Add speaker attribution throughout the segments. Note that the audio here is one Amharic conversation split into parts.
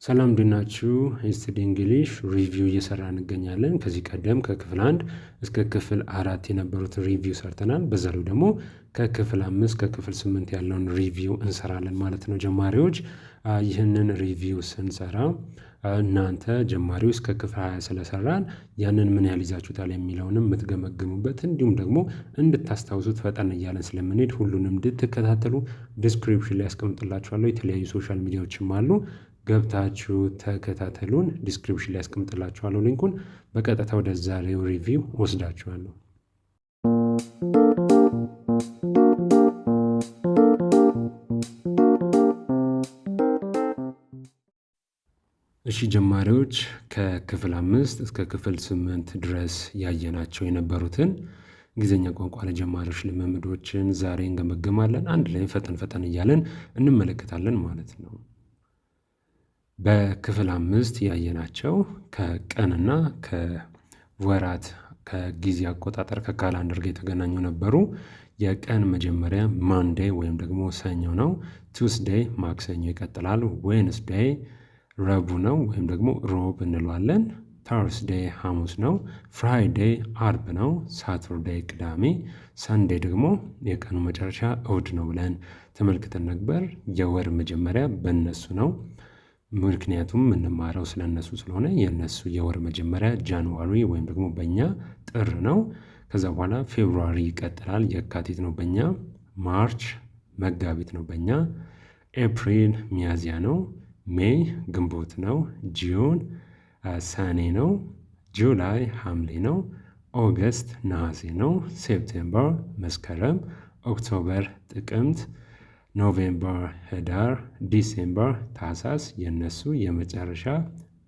Speaker 1: ሰላም እንድናችሁ ኤስቲዲ እንግሊሽ ሪቪው እየሰራ እንገኛለን። ከዚህ ቀደም ከክፍል 1 እስከ ክፍል 4 የነበሩትን ሪቪው ሰርተናል። በዛሬው ደግሞ ከክፍል 5 ከክፍል 8 ያለውን ሪቪው እንሰራለን ማለት ነው። ጀማሪዎች ይህንን ሪቪው ስንሰራ እናንተ ጀማሪዎች እስከ ክፍል 20 ስለሰራን ያንን ምን ያህል ይዛችሁታል የሚለውንም የምትገመግሙበት እንዲሁም ደግሞ እንድታስታውሱት ፈጠን እያለን ስለምንሄድ ሁሉንም እንድትከታተሉ ዲስክሪፕሽን ላይ ያስቀምጥላችኋለሁ። የተለያዩ ሶሻል ሚዲያዎችም አሉ። ገብታችሁ ተከታተሉን። ዲስክሪፕሽን ላይ ያስቀምጥላችኋለሁ ሊንኩን። በቀጥታ ወደ ዛሬው ሪቪው ወስዳችኋለሁ። እሺ ጀማሪዎች ከክፍል 5 እስከ ክፍል 8 ድረስ ያየናቸው የነበሩትን እንግሊዝኛ ቋንቋ ለጀማሪዎች ልምምዶችን ዛሬ እንገመግማለን። አንድ ላይ ፈጠን እያለን እንመለከታለን ማለት ነው። በክፍል 5 ያየናቸው ከቀንና ከወራት ከጊዜ አቆጣጠር ከካላንደር ጋር የተገናኙ ነበሩ። የቀን መጀመሪያ ማንዴይ ወይም ደግሞ ሰኞ ነው። ቱስዴይ ማክሰኞ ይቀጥላል። ዌንስዴይ ረቡዕ ነው ወይም ደግሞ ሮብ እንለዋለን። ተርስዴይ ሐሙስ ነው። ፍራይዴይ አርብ ነው። ሳተርዴይ ቅዳሜ፣ ሰንዴይ ደግሞ የቀኑ መጨረሻ እሁድ ነው ብለን ተመልክተን ነበር። የወር መጀመሪያ በእነሱ ነው፣ ምክንያቱም የምንማረው ስለነሱ ስለሆነ የነሱ የወር መጀመሪያ ጃንዋሪ ወይም ደግሞ በእኛ ጥር ነው። ከዛ በኋላ ፌብሩዋሪ ይቀጥላል፣ የካቲት ነው በእኛ። ማርች መጋቢት ነው በእኛ። ኤፕሪል ሚያዝያ ነው። ሜይ ግንቦት ነው። ጁን ሰኔ ነው። ጁላይ ሐምሌ ነው። ኦገስት ነሐሴ ነው። ሴፕቴምበር መስከረም፣ ኦክቶበር ጥቅምት፣ ኖቬምበር ህዳር፣ ዲሴምበር ታህሳስ የነሱ የመጨረሻ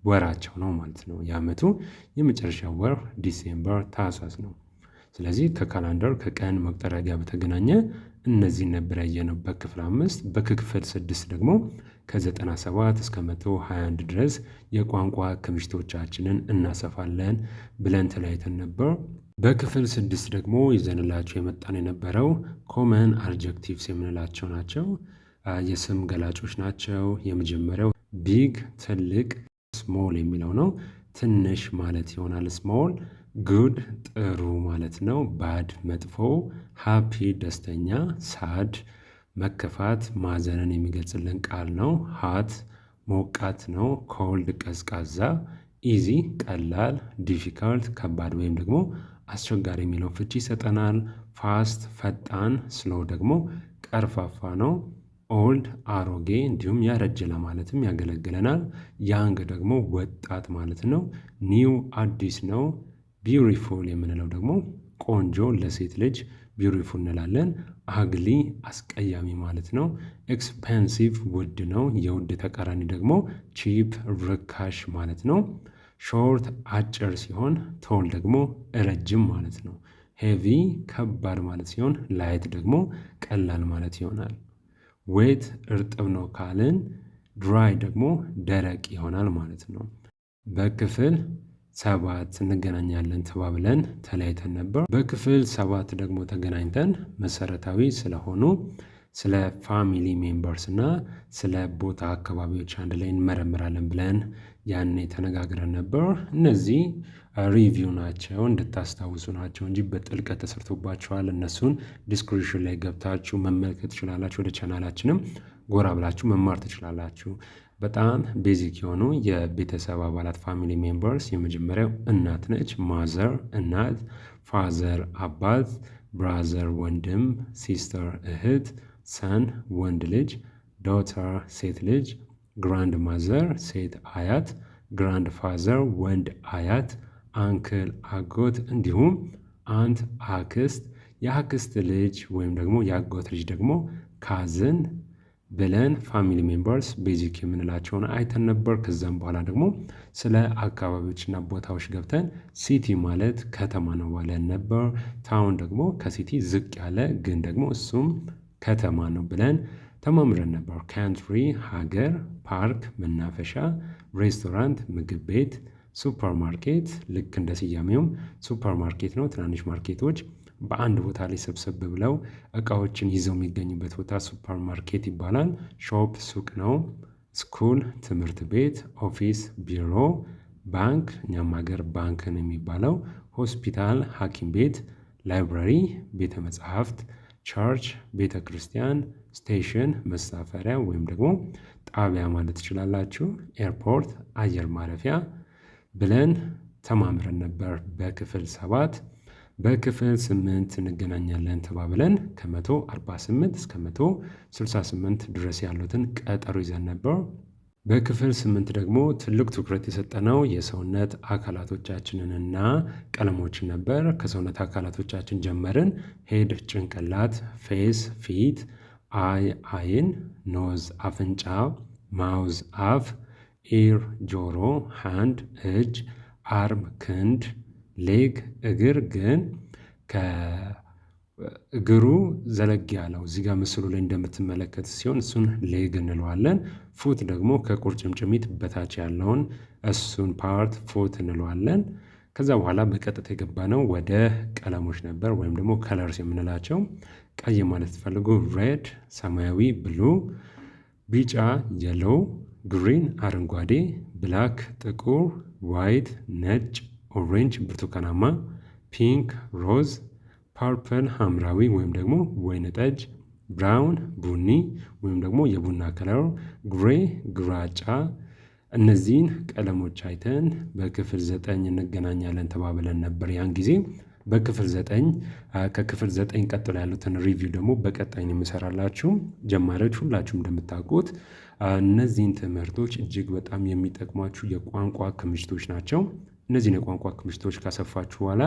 Speaker 1: ወራቸው ነው ማለት ነው። የዓመቱ የመጨረሻ ወር ዲሴምበር ታህሳስ ነው። ስለዚህ ከካላንደር ከቀን መቁጠሪያ ጋር በተገናኘ እነዚህ ነበር ያየነው በክፍል 5። በክፍል 6 ደግሞ ከ97 እስከ 121 ድረስ የቋንቋ ክምችቶቻችንን እናሰፋለን ብለን ተለያይተን ነበር። በክፍል 6 ደግሞ ይዘንላቸው የመጣን የነበረው ኮመን አድጀክቲቭስ የምንላቸው ናቸው። የስም ገላጮች ናቸው። የመጀመሪያው ቢግ ትልቅ፣ ስሞል የሚለው ነው። ትንሽ ማለት ይሆናል ስሞል። ጉድ ጥሩ ማለት ነው። ባድ መጥፎ። ሃፒ ደስተኛ፣ ሳድ መከፋት ማዘንን የሚገልጽልን ቃል ነው። ሃት ሞቃት ነው። ኮልድ ቀዝቃዛ። ኢዚ ቀላል፣ ዲፊካልት ከባድ ወይም ደግሞ አስቸጋሪ የሚለው ፍቺ ይሰጠናል። ፋስት ፈጣን፣ ስሎ ደግሞ ቀርፋፋ ነው። ኦልድ አሮጌ እንዲሁም ያረጀ ለማለትም ያገለግለናል። ያንግ ደግሞ ወጣት ማለት ነው። ኒው አዲስ ነው። ቢዩቲፉል የምንለው ደግሞ ቆንጆ ለሴት ልጅ ቢዩቲፉል እንላለን። አግሊ አስቀያሚ ማለት ነው። ኤክስፔንሲቭ ውድ ነው። የውድ ተቃራኒ ደግሞ ቺፕ ርካሽ ማለት ነው። ሾርት አጭር ሲሆን ቶል ደግሞ ረጅም ማለት ነው። ሄቪ ከባድ ማለት ሲሆን ላይት ደግሞ ቀላል ማለት ይሆናል። ዌት እርጥብ ነው ካልን ድራይ ደግሞ ደረቅ ይሆናል ማለት ነው። በክፍል 7 እንገናኛለን ተባብለን ተለያይተን ነበር። በክፍል 7 ደግሞ ተገናኝተን መሰረታዊ ስለሆኑ ስለ ፋሚሊ ሜምበርስ እና ስለ ቦታ አካባቢዎች አንድ ላይ እንመረምራለን ብለን ያኔ ተነጋግረን ነበር። እነዚህ ሪቪው ናቸው እንድታስታውሱ ናቸው እንጂ በጥልቀት ተሰርቶባቸዋል። እነሱን ዲስክሪፕሽን ላይ ገብታችሁ መመልከት ትችላላችሁ። ወደ ቻናላችንም ጎራ ብላችሁ መማር ትችላላችሁ። በጣም ቤዚክ የሆኑ የቤተሰብ አባላት ፋሚሊ ሜምበርስ፣ የመጀመሪያው እናት ነች። ማዘር እናት፣ ፋዘር አባት፣ ብራዘር ወንድም፣ ሲስተር እህት፣ ሰን ወንድ ልጅ፣ ዶተር ሴት ልጅ፣ ግራንድ ማዘር ሴት አያት፣ ግራንድ ፋዘር ወንድ አያት፣ አንክል አጎት፣ እንዲሁም አንት አክስት። የአክስት ልጅ ወይም ደግሞ የአጎት ልጅ ደግሞ ካዝን ብለን ፋሚሊ ሜምበርስ ቤዚክ የምንላቸውን አይተን ነበር። ከዛም በኋላ ደግሞ ስለ አካባቢዎችና ቦታዎች ገብተን ሲቲ ማለት ከተማ ነው ብለን ነበር። ታውን ደግሞ ከሲቲ ዝቅ ያለ ግን ደግሞ እሱም ከተማ ነው ብለን ተማምረን ነበር። ካንትሪ ሀገር፣ ፓርክ መናፈሻ፣ ሬስቶራንት ምግብ ቤት፣ ሱፐር ማርኬት ልክ እንደ ስያሜውም ሱፐር ማርኬት ነው። ትናንሽ ማርኬቶች በአንድ ቦታ ላይ ሰብሰብ ብለው እቃዎችን ይዘው የሚገኙበት ቦታ ሱፐር ማርኬት ይባላል። ሾፕ ሱቅ ነው። ስኩል ትምህርት ቤት፣ ኦፊስ ቢሮ፣ ባንክ እኛም ሀገር ባንክ ነው የሚባለው፣ ሆስፒታል ሐኪም ቤት፣ ላይብራሪ ቤተ መጻሕፍት፣ ቸርች ቤተ ክርስቲያን፣ ስቴሽን መሳፈሪያ ወይም ደግሞ ጣቢያ ማለት ትችላላችሁ፣ ኤርፖርት አየር ማረፊያ ብለን ተማምረን ነበር በክፍል 7። በክፍል 8 እንገናኛለን ተባብለን ከ148 እስከ 168 ድረስ ያሉትን ቀጠሮ ይዘን ነበር። በክፍል 8 ደግሞ ትልቅ ትኩረት የሰጠነው የሰውነት አካላቶቻችንንና ቀለሞችን ነበር። ከሰውነት አካላቶቻችን ጀመርን። ሄድ ጭንቅላት፣ ፌስ ፊት፣ አይ አይን፣ ኖዝ አፍንጫ፣ ማውዝ አፍ፣ ኢር ጆሮ፣ ሃንድ እጅ፣ አርም ክንድ፣ ሌግ እግር ግን ከእግሩ ዘለግ ያለው እዚህ ጋር ምስሉ ላይ እንደምትመለከት ሲሆን እሱን ሌግ እንለዋለን። ፉት ደግሞ ከቁርጭምጭሚት በታች ያለውን እሱን ፓርት ፉት እንለዋለን። ከዛ በኋላ በቀጥታ የገባነው ወደ ቀለሞች ነበር ወይም ደግሞ ከለርስ የምንላቸው። ቀይ ማለት ትፈልጉ ሬድ ሰማያዊ ብሉ፣ ቢጫ የሎው፣ ግሪን አረንጓዴ፣ ብላክ ጥቁር፣ ዋይት ነጭ፣ ኦሬንጅ ብርቱካናማ፣ ፒንክ ሮዝ፣ ፐርፕል ሐምራዊ ወይም ደግሞ ወይን ጠጅ፣ ብራውን ቡኒ ወይም ደግሞ የቡና ከለር፣ ግሬ ግራጫ። እነዚህን ቀለሞች አይተን በክፍል 9 እንገናኛለን ተባብለን ነበር ያን ጊዜ። በክፍል 9 ከክፍል 9 ቀጥሎ ያሉትን ሪቪው ደግሞ በቀጣይ የምሰራላችሁ። ጀማሪዎች ሁላችሁም እንደምታውቁት እነዚህን ትምህርቶች እጅግ በጣም የሚጠቅሟችሁ የቋንቋ ክምችቶች ናቸው። እነዚህን የቋንቋ ክምችቶች ካሰፋችሁ በኋላ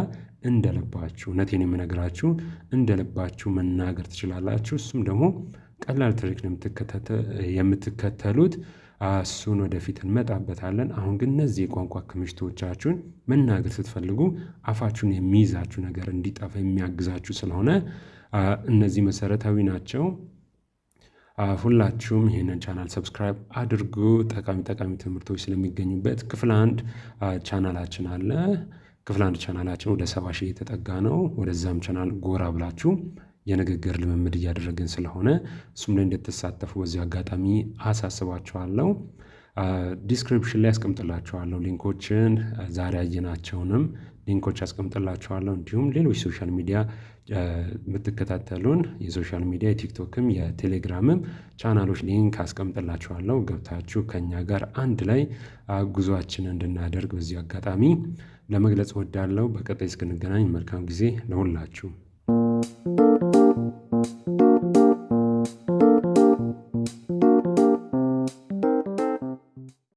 Speaker 1: እንደልባችሁ እውነቴን የምነግራችሁ እንደልባችሁ መናገር ትችላላችሁ። እሱም ደግሞ ቀላል ትሪክ ነው የምትከተሉት። እሱን ወደፊት እንመጣበታለን። አሁን ግን እነዚህ የቋንቋ ክምችቶቻችሁን መናገር ስትፈልጉ አፋችሁን የሚይዛችሁ ነገር እንዲጠፋ የሚያግዛችሁ ስለሆነ እነዚህ መሰረታዊ ናቸው። ሁላችሁም ይህንን ቻናል ሰብስክራይብ አድርጉ። ጠቃሚ ትምህርቶች ስለሚገኙበት። ክፍል 1 ቻናላችን አለ። ክፍል 1 ቻናላችን ወደ 70 ሺህ የተጠጋ ነው። ወደዛም ቻናል ጎራ ብላችሁ የንግግር ልምምድ እያደረግን ስለሆነ እሱም ላይ እንድትሳተፉ በዚህ አጋጣሚ አሳስባችኋለሁ። ዲስክሪፕሽን ላይ ያስቀምጥላችኋለሁ ሊንኮችን፣ ዛሬ ያየናቸውንም ሊንኮች ያስቀምጥላችኋለሁ። እንዲሁም ሌሎች ሶሻል ሚዲያ የምትከታተሉን የሶሻል ሚዲያ የቲክቶክም የቴሌግራምም ቻናሎች ሊንክ አስቀምጥላችኋለሁ። ገብታችሁ ከኛ ጋር አንድ ላይ ጉዞአችንን እንድናደርግ በዚህ አጋጣሚ ለመግለጽ ወዳለው። በቀጣይ እስክንገናኝ መልካም ጊዜ ለሁላችሁ።